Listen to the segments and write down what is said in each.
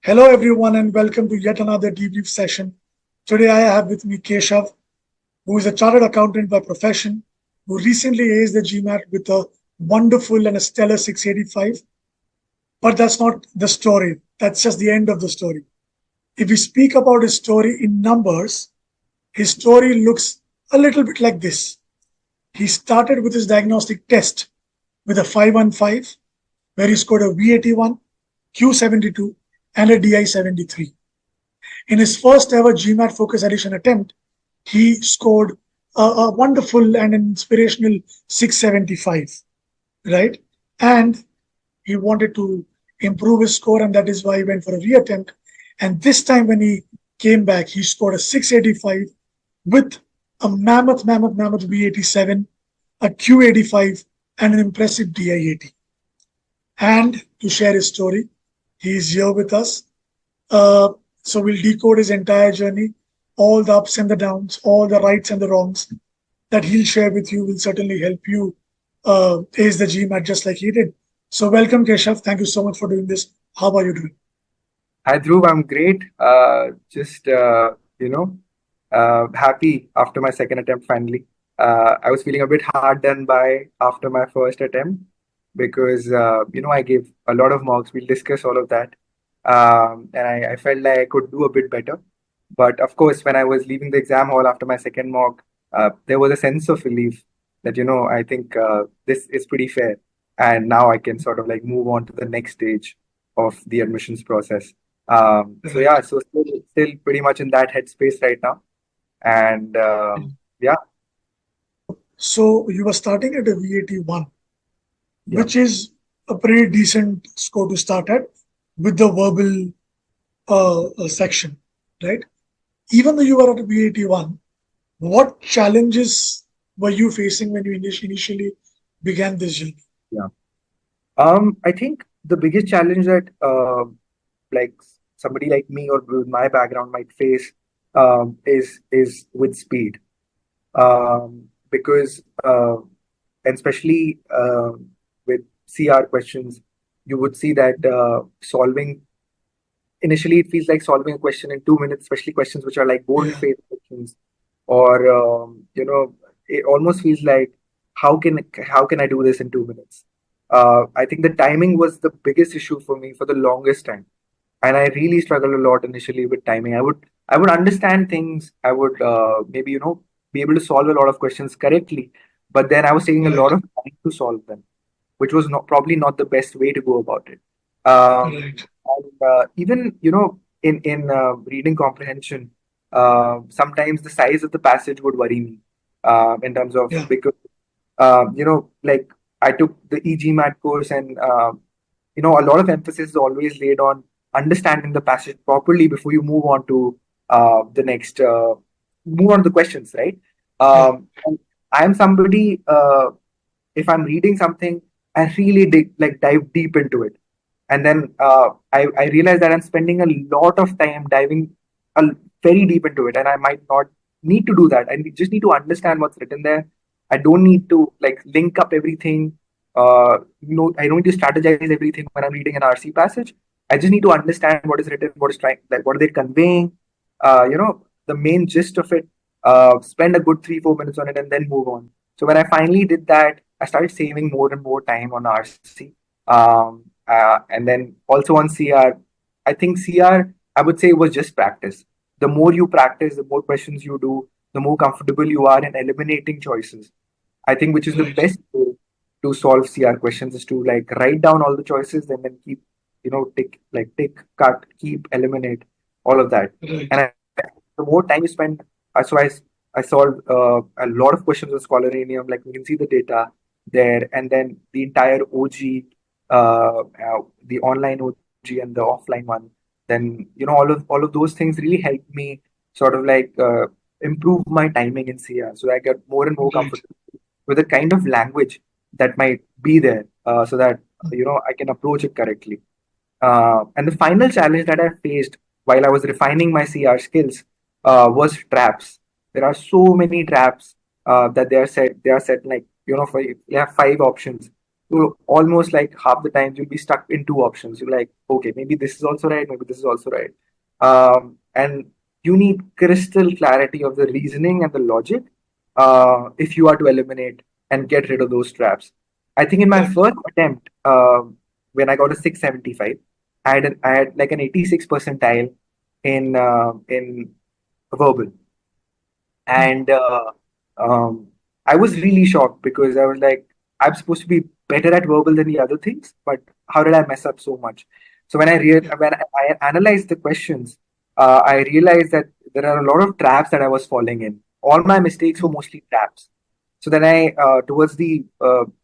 Hello, everyone, and welcome to yet another debrief session. Today, I have with me Keshav, who is a chartered accountant by profession, who recently aced the GMAT with a wonderful and a stellar 685. But that's not the story. That's just the end of the story. If we speak about his story in numbers, his story looks a little bit like this. He started with his diagnostic test with a 515, where he scored a V81, Q72, and a DI73. In his first ever GMAT focus addition attempt, he scored a wonderful and an inspirational 675, right? And he wanted to improve his score, and that is why he went for a reattempt. And this time, when he came back, he scored a 685 with a mammoth V87, a Q85, and an impressive DI80. And to share his story, he is here with us. So we'll decode his entire journey, all the ups and the downs, all the rights and the wrongs that he'll share with you will certainly help you ace the GMAT just like he did. So welcome, Keshav. Thank you so much for doing this. How are you doing? Hi, Dhruv. I'm great. Happy after my second attempt finally. I was feeling a bit hard done by after my first attempt because, I gave a lot of marks. We'll discuss all of that. And I felt like I could do a bit better. But of course, when I was leaving the exam hall after my second mock, there was a sense of relief that, I think this is pretty fair. And now I can sort of like move on to the next stage of the admissions process. So still pretty much in that headspace right now. And yeah, So you were starting at a V81, yeah. which is a pretty decent score to start at with the verbal section, right? Even though you were at a V81, what challenges were you facing when you initially began this journey? Yeah. I think the biggest challenge that like somebody like me or with my background might face is with speed. Because and especially with CR questions, you would see that solving initially it feels like solving a question in 2 minutes, especially questions which are like Yeah, bold-faced questions, or it almost feels like how can I do this in 2 minutes? I think the timing was the biggest issue for me for the longest time, and I really struggled a lot initially with timing. I would understand things. I would maybe be able to solve a lot of questions correctly, but then I was taking a right, lot of time to solve them, which was not probably not the best way to go about it. Um, right. and even in reading comprehension, sometimes the size of the passage would worry me in terms of Yeah, because like I took the eGMAT course, and a lot of emphasis is always laid on understanding the passage properly before you move on to the next move on to the questions, right? yeah, And I'm somebody if I'm reading something, I really dive deep into it, and then I realize that I'm spending a lot of time diving very deep into it, and I might not need to do that. I just need to understand what's written there. I don't need to like link up everything. I don't need to strategize everything when I'm reading an RC passage. I just need to understand what is written, what is trying, like what are they conveying, the main gist of it. Spend a good 3-4 minutes on it, and then move on. So when I finally did that, I started saving more and more time on RC. And then also on CR, I think CR, I would say it was just practice. The more you practice, the more questions you do, the more comfortable you are in eliminating choices. I think which is the right, best way to solve CR questions is to like write down all the choices and then keep, tick, cut, keep, eliminate, all of that. right, And the more time you spend, I solved a lot of questions on Scholaranium. Like we can see the data there, and then the entire OG, the online OG and the offline one. Then all of those things really helped me sort of like improve my timing in CR. So I get more and more right. comfortable with the kind of language that might be there, so that I can approach it correctly. And the final challenge that I faced while I was refining my CR skills was traps. There are so many traps that they are set. They are set like for you have 5 options. So almost like half the time you'll be stuck in two options. You're like, okay, maybe this is also right, maybe this is also right. And you need crystal clarity of the reasoning and the logic if you are to eliminate and get rid of those traps. I think in my Correct. first attempt, when I got a 675, I had like an 86 percentile in verbal, Hmm. and I was really shocked because I was like, I'm supposed to be better at verbal than the other things, but how did I mess up so much? So Yeah. when I analyzed the questions, I realized that there are a lot of traps that I was falling in. All my mistakes were Hmm. mostly traps. So then towards the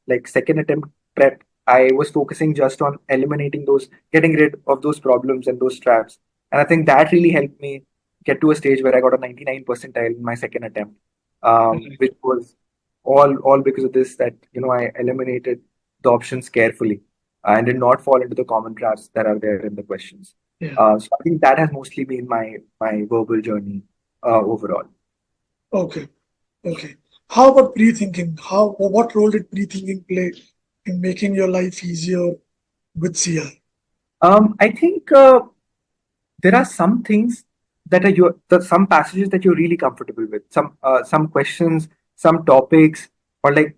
like second attempt prep, I was focusing just on eliminating those, getting rid of those problems and those traps. And I think that really helped me get to a stage where I got a 99 percentile in my second attempt, Right. which was all because of this, that I eliminated the options carefully and did not fall into the common traps that are there in the questions. Yeah. So I think that has mostly been my verbal journey overall. Okay. Okay. How about pre-thinking? What role did pre-thinking play in making your life easier with CR? I think there are some things that are some passages that you're really comfortable with, some questions, some topics, or like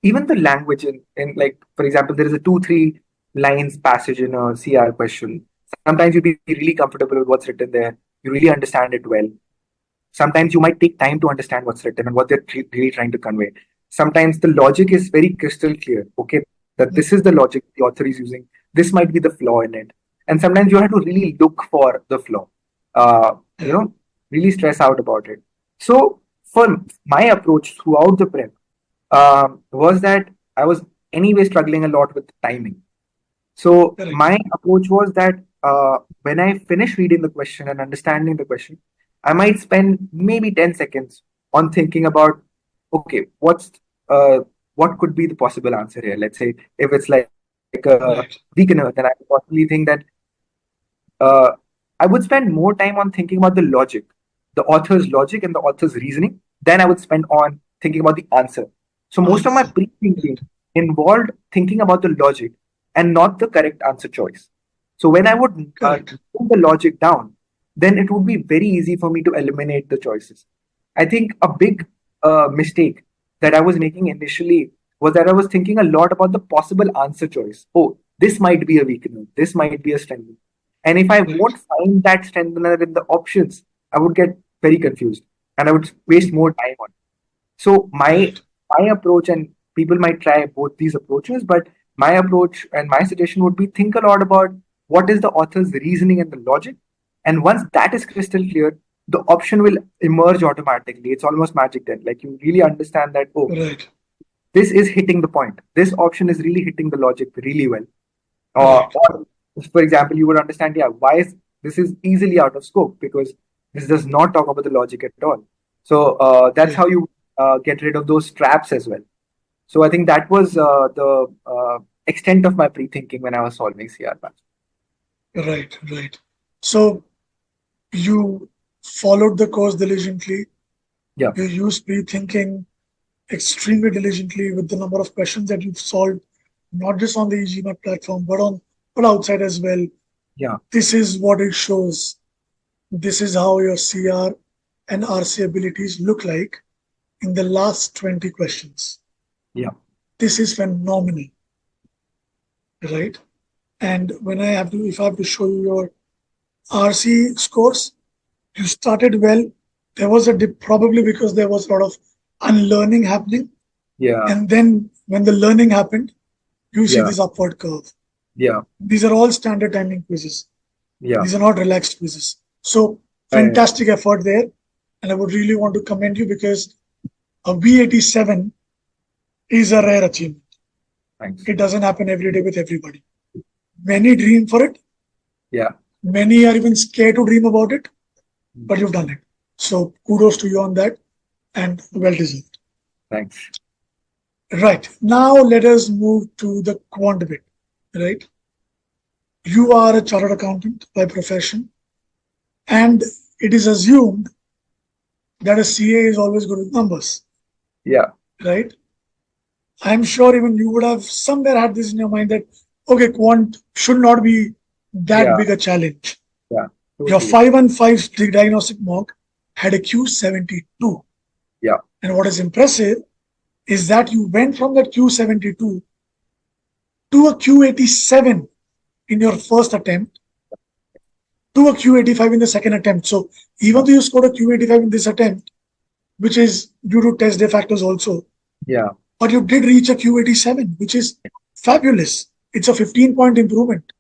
even the language in like, for example, there is a 2-3 lines passage in a CR question. Sometimes you'll be really comfortable with what's written there. You really understand it well. Sometimes you might take time to understand what's written and what they're really trying to convey. Sometimes the logic is very crystal clear. Okay, that this is the logic the author is using. This might be the flaw in it. And sometimes you have to really look for the flaw. Uh, you Yeah. know, really stress out about it. So for my approach throughout the prep was that I was anyway struggling a lot with timing. So Correct. my approach was that when I finish reading the question and understanding the question, I might spend maybe 10 seconds on thinking about, okay, uh, what could be the possible answer here? Let's say if it's like a Right. weakener, then I would possibly think that uh, I would spend more time on thinking about the logic, the author's logic and the author's reasoning. Then I would spend on thinking about the answer. So most of my Answer. pre-thinking Correct. involved thinking about the logic and not the correct answer choice. So when I would Correct. put the logic down, then it would be very easy for me to eliminate the choices. I think a big mistake that I was making initially was that I was thinking a lot about the possible answer choice. Oh, this might be a weakener, this might be a strengthener. And if I Right. won't find that strengthener in the options, I would get very confused and I would waste more time on it. So my Right. my approach, and people might try both these approaches, but my approach and my suggestion would be think a lot about what is the author's reasoning and the logic. And once that is crystal clear, the option will emerge automatically. It's almost magic then. Like you really understand that, oh, Right. this is hitting the point. This option is really hitting the logic really well. Right. Or for example, you would understand, yeah, why is this is easily out of scope because this does not talk about the logic at all. So that's Yeah. how you get rid of those traps as well. So I think that was the extent of my pre-thinking when I was solving CR patch. Right. Right. So you followed the course diligently. Yeah, You used pre-thinking extremely diligently with the number of questions that you've solved, not just on the eGMAT platform, but outside as well. yeah, This is what it shows. This is how your CR and RC abilities look like in the last 20 questions. yeah, This is phenomenal, right? And if I have to show you your RC scores, you started well. There was a dip probably because there was a lot of unlearning happening. yeah, And then when the learning happened, you see yeah, this upward curve. yeah, These are all standard timing quizzes. yeah. These are not relaxed quizzes. So I, fantastic effort there. And I would really want to commend you because a V87 is a rare achievement. thanks. It doesn't happen every day with everybody. Many dream for it. Yeah, Many are even scared to dream about it, but you've done it. So kudos to you on that and well deserved. thanks. Right. Now let us move to the quant bit. Right. You are a chartered accountant by profession, and it is assumed that a CA is always good with numbers, Yeah, right? I'm sure even you would have somewhere had this in your mind that, okay, quant should not be that Yeah, big a challenge. yeah, Your totally. 5 and 5 diagnostic mock had a Q72. Yeah, And what is impressive is that you went from that Q72 to a Q87 in your first attempt to a Q85 in the second attempt. So even yeah, though you scored a Q85 in this attempt, which is due to test day factors also, yeah. but you did reach a Q87, which is fabulous. It's a 15-point improvement.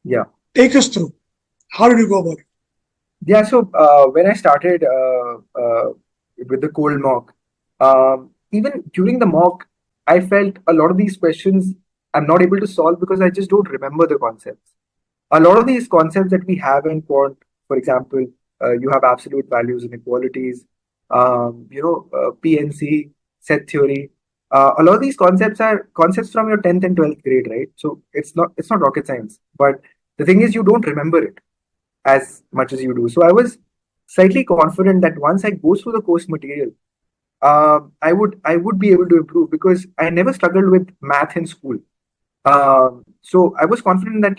Yeah. Take us through. How did you go about it? Yeah, so when I started with the cold mock, even during the mock, I felt a lot of these questions I'm not able to solve because I just don't remember the concepts. A lot of these concepts that we have in quant, for example, you have absolute values, inequalities, PNC, set theory. A lot of these concepts are concepts from your 10th and 12th grade, right? So it's not rocket science. But the thing is, you don't remember it as much as you do. So I was slightly confident that once I go through the course material, I would be able to improve because I never struggled with math in school. So I was confident that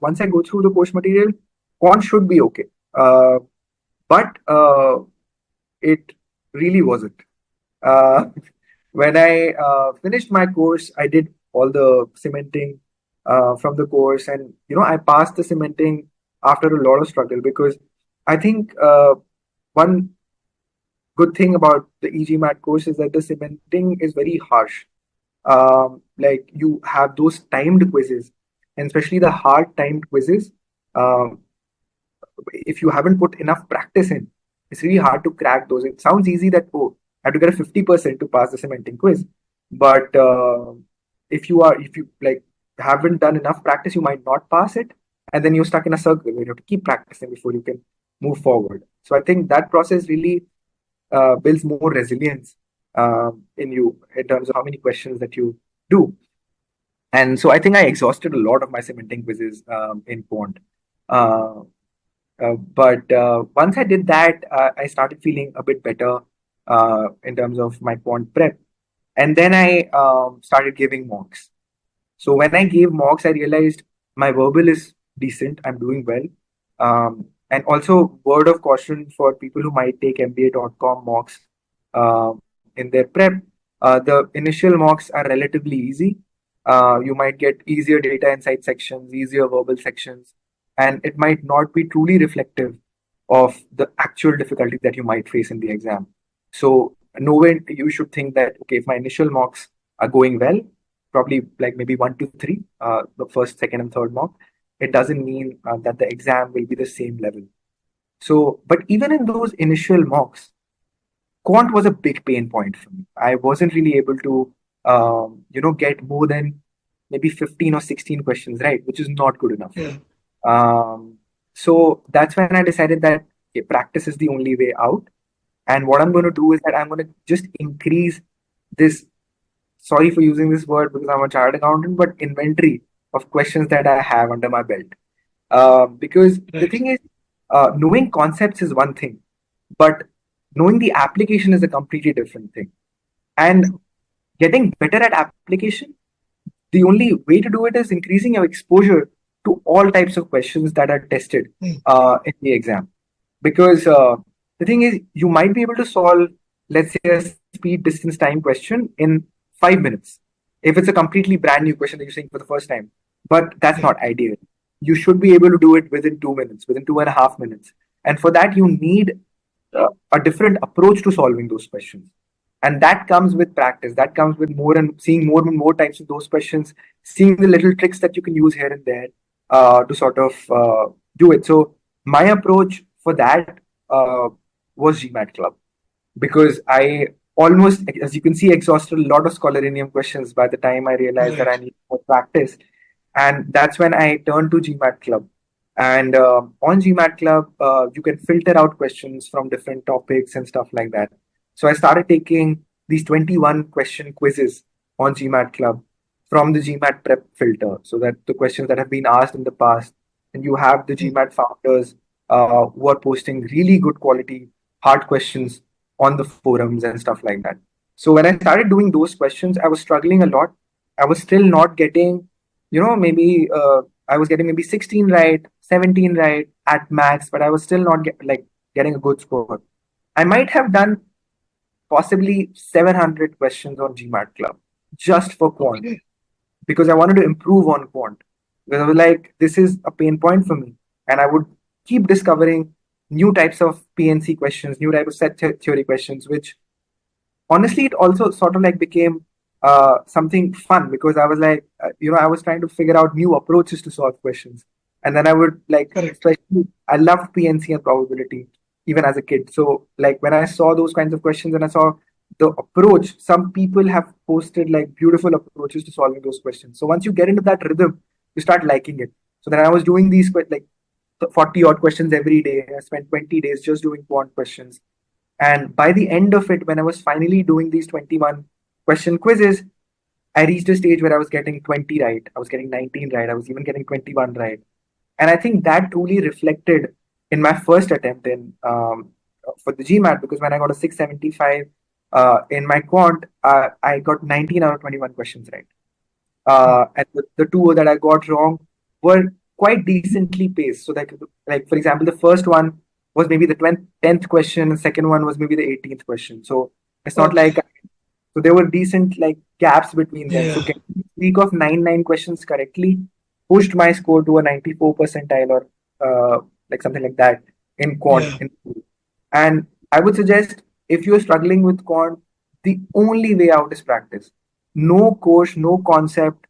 once I go through the course material, quant should be okay. But it really wasn't. Uh, when I finished my course, I did all the cementing from the course, and I passed the cementing after a lot of struggle because I think one good thing about the eGMAT course is that the cementing is very harsh. Like you have those timed quizzes, and especially the hard timed quizzes. Um, if you haven't put enough practice in, it's really hard to crack those. It sounds easy that, oh, I have to get a 50% to pass the cementing quiz. But if you like haven't done enough practice, you might not pass it. And then you're stuck in a circle where you have to keep practicing before you can move forward. So I think that process really builds more resilience in you in terms of how many questions that you do. And so I think I exhausted a lot of my cementing quizzes in Quant. Uh, but once I did that, I started feeling a bit better in terms of my quant prep. And then I started giving mocks. So when I gave mocks, I realized my verbal is decent. I'm doing well. And also, word of caution for people who might take MBA.com mocks in their prep. The initial mocks are relatively easy. You might get easier data insight sections, easier verbal sections, and it might not be truly reflective of the actual difficulty that you might face in the exam. So, no way you should think that, okay, if my initial mocks are going well, probably like maybe 1 to 3, the first, second, and third mock, it doesn't mean that the exam will be the same level. So, but even in those initial mocks, quant was a big pain point for me. I wasn't really able to, get more than maybe 15 or 16 questions right, which is not good enough. Yeah. So that's when I decided that okay, practice is the only way out. And what I'm going to do is that I'm going to just increase this. Sorry for using this word because I'm a chartered accountant, but inventory of questions that I have under my belt. Because the Right. thing is, knowing concepts is one thing, but knowing the application is a completely different thing. And getting better at application, the only way to do it is increasing your exposure to all types of questions that are tested Hmm. in the exam. Because the thing is, you might be able to solve, let's say, a speed distance time question in 5 minutes if it's a completely brand new question that you're saying for the first time. But that's Yeah. not ideal. You should be able to do it within 2 minutes, within 2.5 minutes. And for that, you need a different approach to solving those questions. And that comes with practice. That comes with more and seeing more and more types of those questions, seeing the little tricks that you can use here and there to sort of do it. So my approach for that was GMAT Club because I almost, as you can see, exhausted a lot of Scholarinium questions by the time I realized that I Right. need more practice. And that's when I turned to GMAT Club. And on GMAT Club, you can filter out questions from different topics and stuff like that. So I started taking these 21 question quizzes on GMAT Club from the GMAT prep filter so that the questions that have been asked in the past, and you have the Hmm. GMAT founders who are posting really good quality hard questions on the forums and stuff like that. So when I started doing those questions, I was struggling a lot. I was still not getting, maybe I was getting maybe 16 right, 17 right at max, but I was still not getting a good score. I might have done possibly 700 questions on GMAT Club just for quant Okay. because I wanted to improve on quant. Because I was like, this is a pain point for me. And I would keep discovering new types of PNC questions, new type of theory questions, which honestly, it also sort of like became something fun because I was like, I was trying to figure out new approaches to solve questions. And then I would like, Correct. especially, I loved PNC and probability even as a kid. So, like, when I saw those kinds of questions and I saw the approach, some people have posted like beautiful approaches to solving those questions. So, once you get into that rhythm, you start liking it. So, then I was doing these like 40 odd questions every day. I spent 20 days just doing quant questions. And by the end of it, when I was finally doing these 21 question quizzes, I reached a stage where I was getting 20 right. I was getting 19 right. I was even getting 21 right. And I think that truly reflected in my first attempt in for the GMAT because when I got a 675 in my quant, I got 19 out of 21 questions right. And the two that I got wrong were quite decently paced. So like for example, the first one was maybe the 10th question, the second one was maybe the 18th question. So it's not like Okay. so there were decent like gaps between them. So Yeah. getting a streak of 9 questions correctly pushed my score to a 94 percentile or like something like that in quant. Yeah. And I would suggest if you're struggling with quant, the only way out is practice. No course, no concept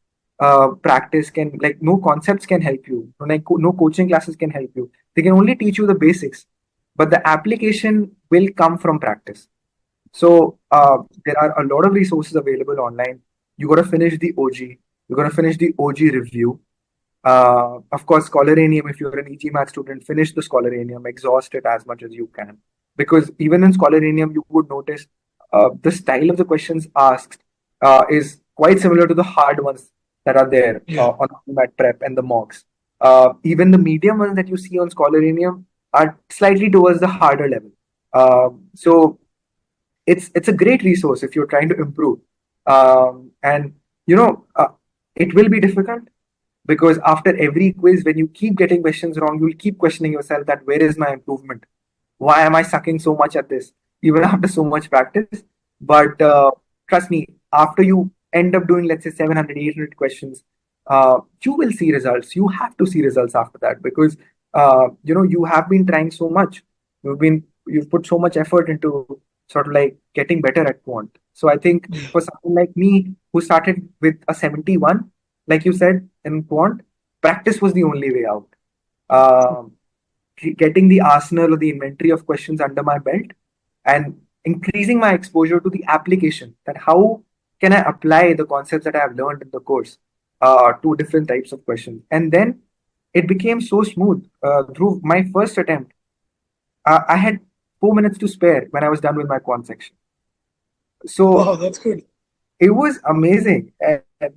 practice can like no concepts can help you. No coaching classes can help you. They can only teach you the basics, but the application will come from practice. So there are a lot of resources available online. You got to finish the OG. You got to finish the OG review. Of course, Scholaranium, if you're an eGMAT student, finish the Scholaranium, exhaust it as much as you can. Because even in Scholaranium, you would notice the style of the questions asked is quite similar to the hard ones that are there Yeah. on eGMAT prep and the mocks. Even the medium ones that you see on Scholaranium are slightly towards the harder level. So it's a great resource if you're trying to improve. And you know, it will be difficult because after every quiz, when you keep getting questions wrong, you'll keep questioning yourself that where is my improvement? Why am I sucking so much at this, even after so much practice? But trust me, after you end up doing, let's say, 700, 800 questions, you will see results. You have to see results after that because you have been trying so much. You've put so much effort into sort of like getting better at quant. So I think Yeah. for someone like me who started with a 71, like you said in quant, practice was the only way out. Um, Getting the arsenal or the inventory of questions under my belt and increasing my exposure to the application, that how can I apply the concepts that I have learned in the course to different types of questions. And then it became so smooth through my first attempt. I had 4 minutes to spare when I was done with my quant section. So Wow, that's good. it was amazing.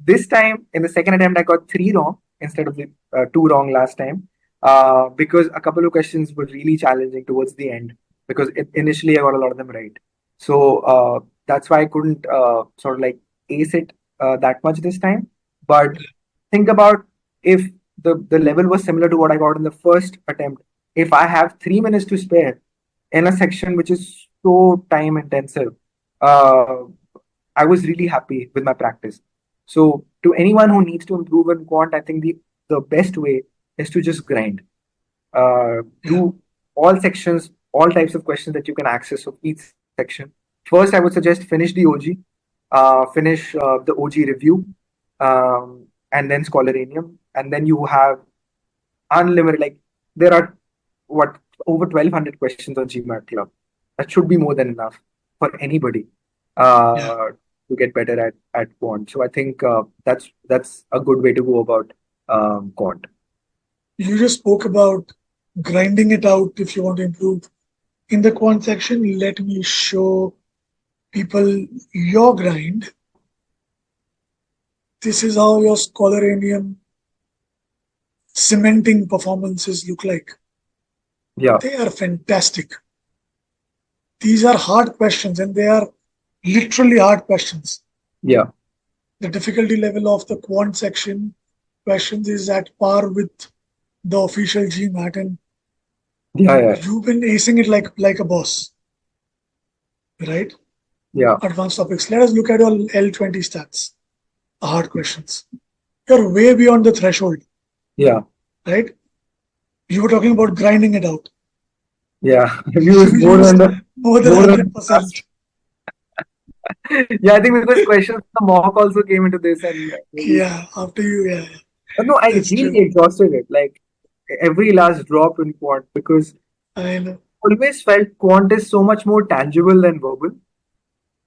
This time, in the second attempt, I got three wrong instead of the two wrong last time because a couple of questions were really challenging towards the end because initially I got a lot of them right. So that's why I couldn't sort of like ace it that much this time. But think about if the level was similar to what I got in the first attempt. If I have 3 minutes to spare in a section which is so time intensive, uh, I was really happy with my practice. So to anyone who needs to improve in quant, I think the best way is to just grind. Yeah. Do all sections, all types of questions that you can access of each section. First, I would suggest finish the OG, finish the OG review, and then Scholaranium, and then you have unlimited. Like there are what over 1,200 questions on GMAT Club. That should be more than enough for anybody Yeah. uh, to get better at quant. So I think that's a good way to go about quant. You just spoke about grinding it out if you want to improve. In the quant section, let me show people your grind. This is how your Scholaranium cementing performances look like. Yeah, They are fantastic. These are hard questions and they are literally hard questions. Yeah. The difficulty level of the quant section questions is at par with the official GMAT, and Yeah. you've been acing it like a boss, right? Yeah. Advanced topics. Let us look at your L20 stats, hard questions. You're way beyond the threshold, Yeah. right? You were talking about grinding it out. Yeah. I've You used used more than more than 100%. yeah, I think because questions from the mock also came into this and maybe Yeah, after you, yeah, no, I that's really true. exhausted it. Like every last drop in quant because I know. always felt quant is so much more tangible than verbal.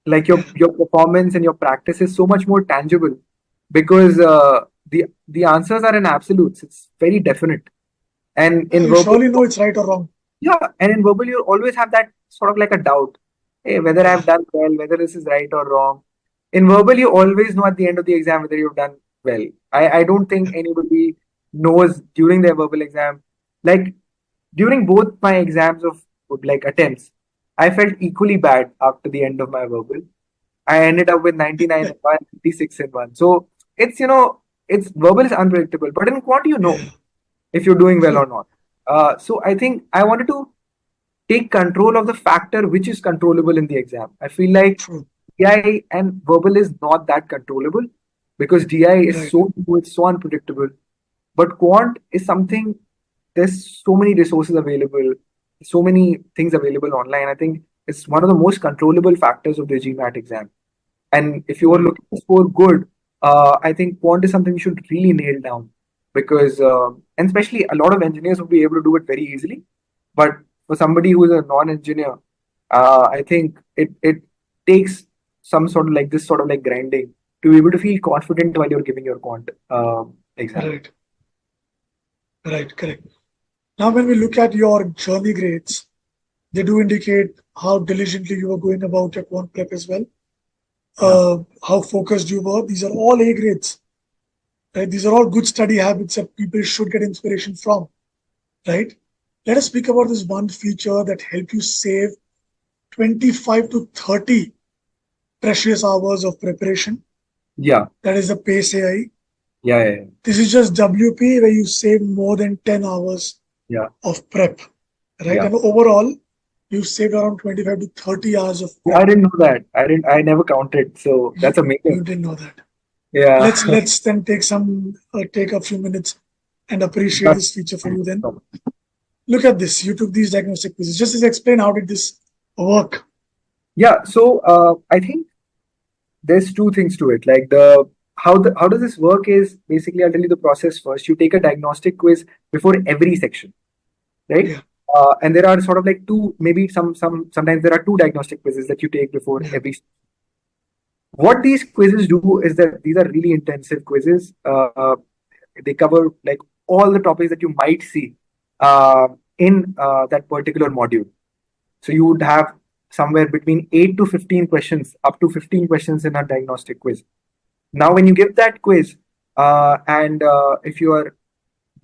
Like Yeah, your performance and your practice is so much more tangible because the answers are in absolutes. It's very definite. And in you verbal, surely know it's right or wrong. yeah, and in verbal you always have that sort of like a doubt. Hey, whether Yeah, I've done well, whether this is right or wrong. In verbal, you always know at the end of the exam whether you've done well. I don't think yeah, anybody knows during their verbal exam. Like during both my exams of like attempts, I felt equally bad after the end of my verbal. I ended up with 99 in one, 96 in one. So it's it's verbal is unpredictable, but in quant you know yeah. if you're doing well True, or not. So I think I wanted to take control of the factor which is controllable in the exam. I feel like true. DI and verbal is not that controllable because DI is Right, so new, it's so unpredictable. But quant is something, there's so many resources available, so many things available online. I think it's one of the most controllable factors of the GMAT exam. And if you are right. looking to score good, I think quant is something you should really nail down because, and especially a lot of engineers will be able to do it very easily. But for somebody who is a non-engineer, I think it takes some sort of like this sort of like grinding to be able to feel confident while you're giving your quant exam. Right, right, correct. Now, when we look at your journey grades, they do indicate how diligently you were going about your quant prep as well, Yeah. how focused you were. These are all A grades, right? These are all good study habits that people should get inspiration from, right? Let us speak about this one feature that helped you save 25 to 30 precious hours of preparation. Yeah. That is the P.A.C.E. Yeah. This is just WP where you save more than 10 hours Yeah. of prep, right? Yeah. And overall, you saved around 25 to 30 hours of Oh, I prep. didn't know that. I never counted. So that's You amazing. didn't know that. Yeah. Let's then take a few minutes and appreciate this feature for you. Then look at this. You took these diagnostic quizzes. Just explain how did this work? Yeah. So I think there's two things to it. Like how does this work is basically I'll tell you the process first. You take a diagnostic quiz before every section, right? Yeah, And there are sort of like two, maybe sometimes there are two diagnostic quizzes that you take before yeah, every. What these quizzes do is that these are really intensive quizzes. They cover like all the topics that you might see in that particular module. So you would have somewhere between 8 to 15 questions, up to 15 questions in a diagnostic quiz. Now, when you give that quiz, and if you are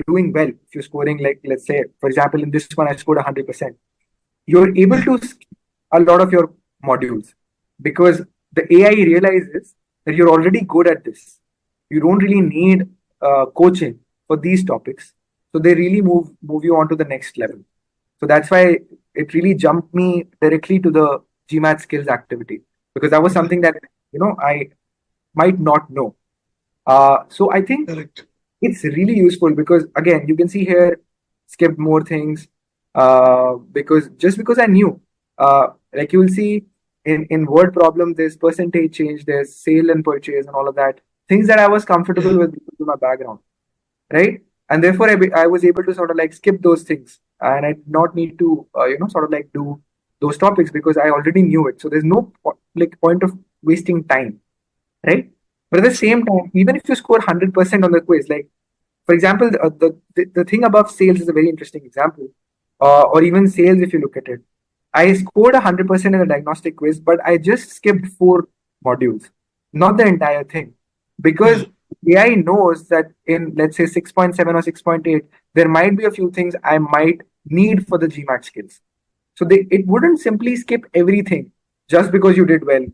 doing well, if you're scoring like, let's say, for example, in this one, I scored 100%, you're able yeah, to skip a lot of your modules because the AI realizes that you're already good at this. You don't really need coaching for these topics. So they really move you on to the next level. So that's why it really jumped me directly to the GMAT skills activity because that was something that I might not know. So I think correct. it's really useful because again you can see here skipped more things because just because I knew like you will see in word problem there's percentage change, there's sale and purchase and all of that things that I was Yeah, comfortable with because of my background, right? And therefore I was able to sort of like skip those things and I did not need to sort of like do those topics because I already knew it, so there's no like point of wasting time, right? But at the true. same time, even if you score 100% on the quiz, like for example, the thing above sales is a very interesting example, or even sales if you look at it. I scored 100% in the diagnostic quiz, but I just skipped four modules, not the entire thing, Yeah, because AI knows that in let's say 6.7 or 6.8, there might be a few things I might need for the GMAT skills. So it wouldn't simply skip everything just because you did well.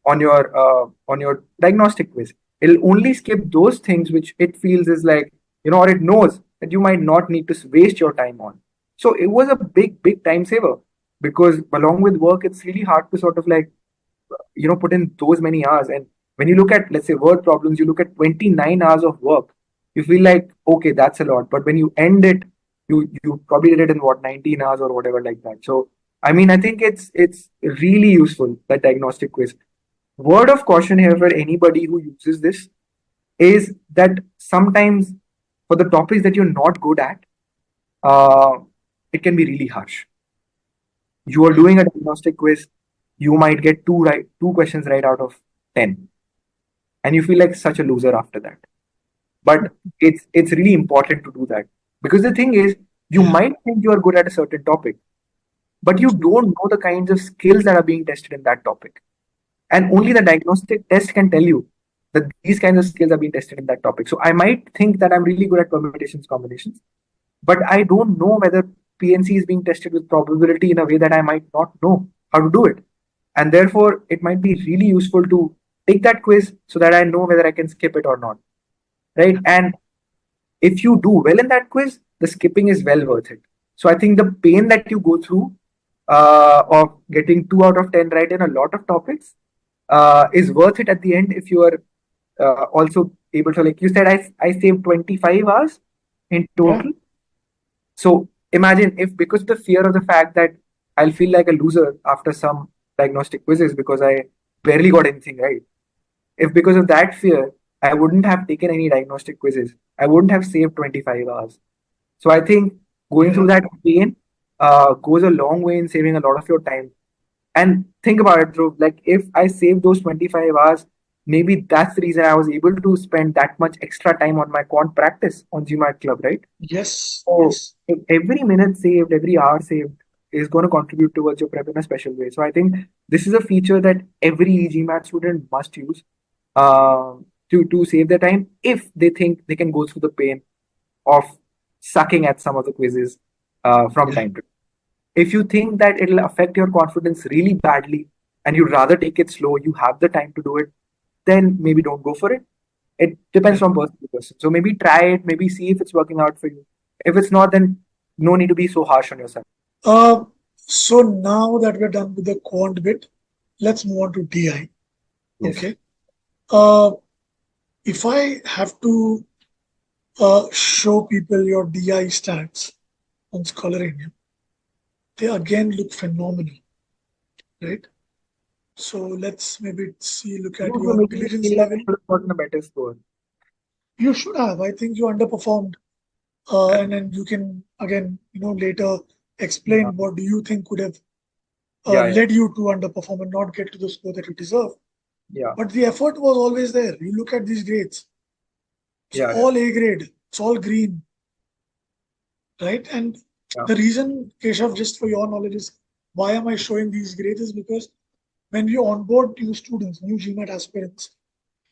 on your diagnostic quiz. It'll only skip those things which it feels is like, or it knows that you might not need to waste your time on. So it was a big time saver, because along with work, it's really hard to sort of like, put in those many hours. And when you look at, let's say, word problems, you look at 29 hours of work, you feel like, okay, that's a lot. But when you end it, you probably did it in what, 19 hours or whatever like that. So I mean, I think it's really useful, that diagnostic quiz. Word of caution here for anybody who uses this is that sometimes for the topics that you're not good at, uh, it can be really harsh. You are doing a diagnostic quiz, you might get two questions right out of 10, and you feel like such a loser after that. But it's really important to do that, because the thing is, you Yeah. might think you are good at a certain topic, but you don't know the kinds of skills that are being tested in that topic. And only the diagnostic test can tell you that these kinds of skills are being tested in that topic. So I might think that I'm really good at permutations, combinations, but I don't know whether PNC is being tested with probability in a way that I might not know how to do it. And therefore, it might be really useful to take that quiz so that I know whether I can skip it or not. Right. And if you do well in that quiz, the skipping is well worth it. So I think the pain that you go through of getting 2 out of 10 right in a lot of topics is worth it at the end, if you are also able to, like you said, I saved 25 hours in Yeah. total. So imagine if, because of the fear of the fact that I'll feel like a loser after some diagnostic quizzes because I barely got anything right. If because of that fear, I wouldn't have taken any diagnostic quizzes, I wouldn't have saved 25 hours. So I think going Yeah. through that pain goes a long way in saving a lot of your time. And think about it, Dhruv, like if I saved those 25 hours, maybe that's the reason I was able to spend that much extra time on my quant practice on GMAT Club, right? Yes. So Yes. every minute saved, every hour saved is going to contribute towards your prep in a special way. So I think this is a feature that every eGMAT student must use to save their time, if they think they can go through the pain of sucking at some of the quizzes from Yeah. time to time. If you think that it'll affect your confidence really badly and you'd rather take it slow, you have the time to do it, then maybe don't go for it. It depends Yeah. from person to person. So maybe try it, maybe see if it's working out for you. If it's not, then no need to be so harsh on yourself. Uh, so now that we're done with the quant bit, let's move on to DI. Yes. Okay. If I have to show people your DI stats on Scholarinium, they again look phenomenal, right? So let's maybe see, look at You were your making me diligence feel like I level. should have gotten a better score. You should have. I think you underperformed, and then you can again, later Yeah. explain what do you think could have Yeah, yeah, led you to underperform and not get to the score that you deserve. yeah, But the effort was always there. You look at these grades; it's yeah, yeah, all A grade, it's all green, right? And yeah, the reason, Keshav, just for your knowledge, is why am I showing these grades is because when we onboard new students, new GMAT aspirants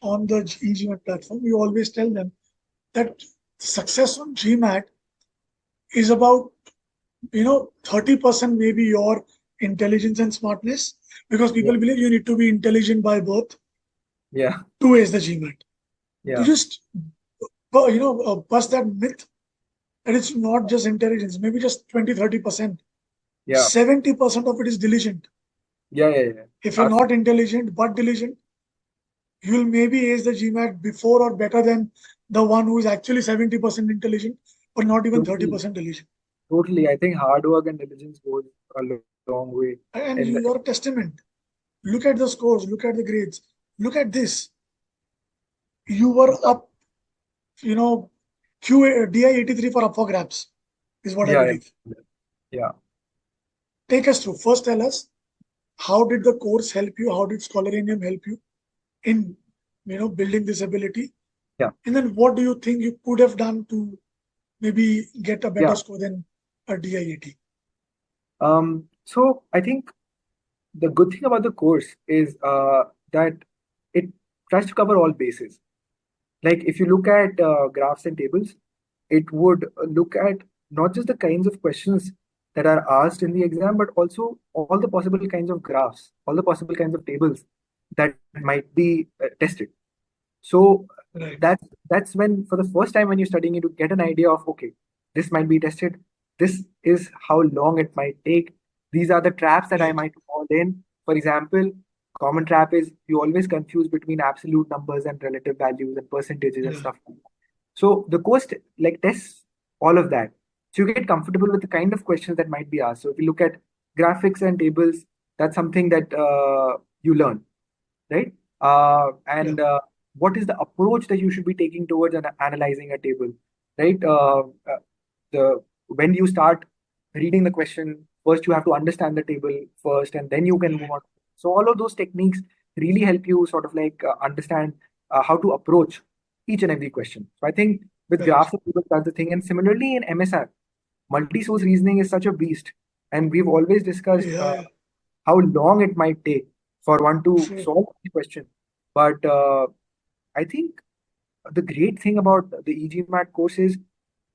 on the eGMAT platform, we always tell them that success on GMAT is about 30% maybe your intelligence and smartness, because yeah, people believe you need to be intelligent by birth yeah, to ace the GMAT. To yeah, just bust that myth that it's not just intelligence, maybe just 20-30%. yeah, 70% of it is diligent. yeah, yeah, yeah. If you're not Absolutely. intelligent but diligent, you'll maybe ace the GMAT before or better than the one who is actually 70% intelligent but not even Totally. 30% diligent. Totally. I think hard work and diligence goes a long way. And And you're a testament. Look at the scores, look at the grades, look at this. You were up, you know, DI 83 for up for grabs, is what I yeah, believe. yeah, yeah. Take us through. First, tell us, how did the course help you? How did Scholarinium help you in building this ability? Yeah. And then what do you think you could have done to maybe get a better Yeah. score than a DI 80? So I think the good thing about the course is that it tries to cover all bases. Like if you look at graphs and tables, it would look at not just the kinds of questions that are asked in the exam, but also all the possible kinds of graphs, all the possible kinds of tables that might be tested. So Right. that's when, for the first time when you're studying it, you get an idea of, okay, this might be tested. This is how long it might take. These are the traps that I Right. might fall in. For example, common trap is you always confuse between absolute numbers and relative values and percentages and Yeah. stuff like that. So the course like tests all of that. So you get comfortable with the kind of questions that might be asked. So if you look at graphics and tables, that's something that you learn, right? Yeah. And what is the approach that you should be taking towards analyzing a table, right? The When you start reading the question, first you have to understand the table first, and then you can move Right. on. So all of those techniques really help you sort of like understand how to approach each and every question. So I think with Correct. graphs and tables, that's the thing. And similarly in MSR, multi-source reasoning is such a beast, and we've always discussed Yeah. Yeah. how long it might take for one to True. solve the question. But I think the great thing about the eGMAT course is,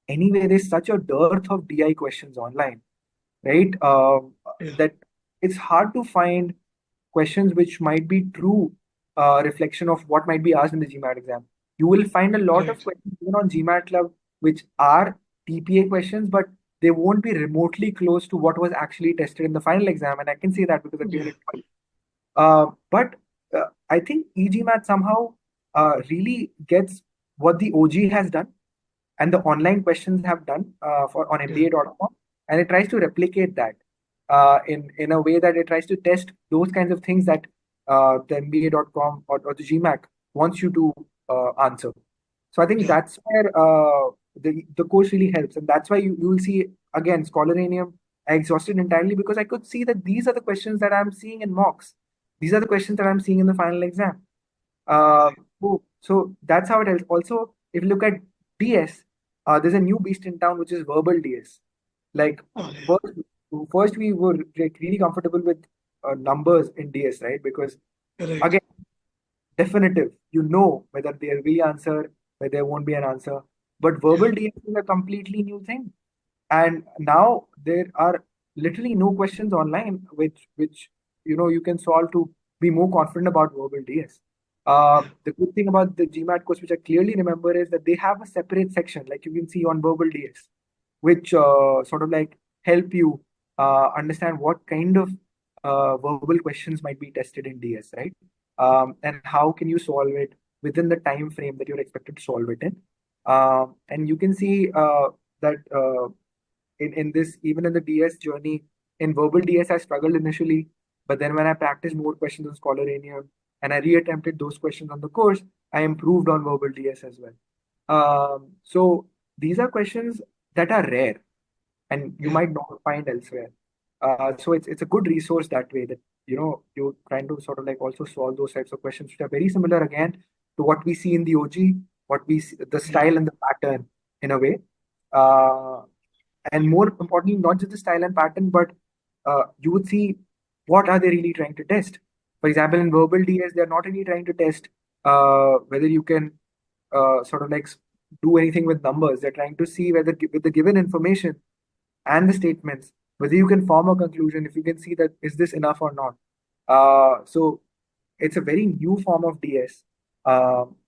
anyway, there's such a dearth of DI questions online, right? Yeah. That it's hard to find questions which might be true reflection of what might be asked in the GMAT exam. You will find a lot of Right. questions even on GMAT Club which are TPA questions, but they won't be remotely close to what was actually tested in the final exam. And I can say that because I've given Yeah. it twice. But I think eGMAT somehow really gets what the OG has done and the online questions have done for on Yeah. MBA.com, and it tries to replicate that in a way that it tries to test those kinds of things that the MBA.com or the GMAT wants you to answer. So I think Yeah. that's where the course really helps, and that's why you will see again Scholaranium. I exhausted entirely because I could see that these are the questions that I'm seeing in mocks. These are the questions that I'm seeing in the final exam. Uh, Right. so that's how it is. Also, if you look at DS, there's a new beast in town which is verbal DS. Like Oh, yeah. first we were like really comfortable with numbers in DS, right? Because Right. again, definitive, you know whether there will be answer, whether there won't be an answer. But Yeah. verbal DS is a completely new thing, and now there are literally no questions online which you can solve to be more confident about verbal DS. Yeah. The good thing about the GMAT course, which I clearly remember, is that they have a separate section, like you can see on verbal DS, which sort of like help you understand what kind of verbal questions might be tested in DS, right? And how can you solve it within the time frame that you're expected to solve it in. And you can see that in this, even in the DS journey, in verbal DS, I struggled initially, but then when I practiced more questions on Scholaranium and I reattempted those questions on the course, I improved on verbal DS as well. So these are questions that are rare and you Yeah. might not find elsewhere. So it's a good resource that way, that you're trying to sort of like also solve those types of questions which are very similar again to what we see in the OG, what we see, the Yeah. style and the pattern in a way. Uh, and more importantly, not just the style and pattern, but you would see what are they really trying to test. For example, in verbal DS, they're not really trying to test whether you can sort of like do anything with numbers. They're trying to see whether with the given information and the statements, whether you can form a conclusion, if you can see that is this enough or not. So it's a very new form of DS,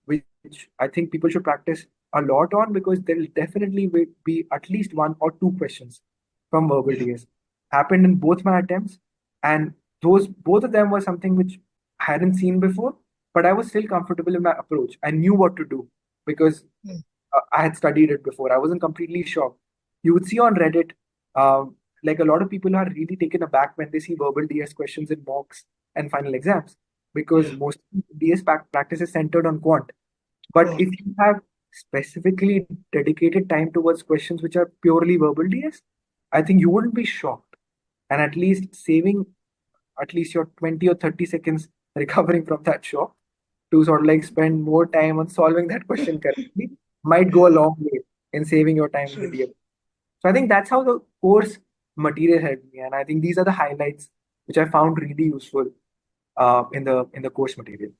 which I think people should practice a lot on, because there will definitely be at least one or two questions from verbal Yeah. DS. Happened in both my attempts, and those both of them were something which I hadn't seen before, but I was still comfortable in my approach. I knew what to do because Mm. I had studied it before. I wasn't completely shocked. You would see on Reddit, like a lot of people are really taken aback when they see verbal DS questions in mocks and final exams, because Yeah. most DS practice is centered on quant. But Quant. if you have specifically dedicated time towards questions which are purely verbal DS, I think you wouldn't be shocked. And at least saving at least your 20 or 30 seconds recovering from that shock to sort of like spend more time on solving that question correctly might go a Yeah. long way in saving your time in the True. DM. So I think that's how the course material helped me, and I think these are the highlights which I found really useful in the course material.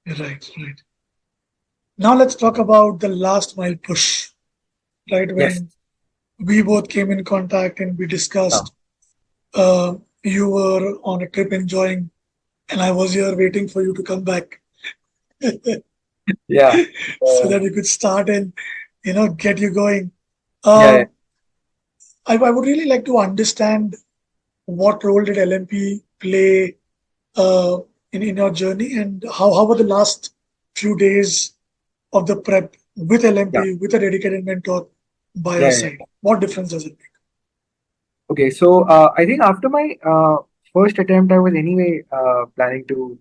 Right. Right. Now let's talk about the last mile push. Right. Yes. When we both came in contact and we Yeah. discussed, you were on a trip enjoying and I was here waiting for you to come back Yeah. so that we could start and get you going. Yeah. Yeah. Um, I would really like to understand what role did LMP play uh, in your journey, and how were the last few days of the prep with Yeah. LMP with a dedicated mentor by your Yeah. Yeah. side? What difference does it make? Okay, so I think after my first attempt, I was anyway planning to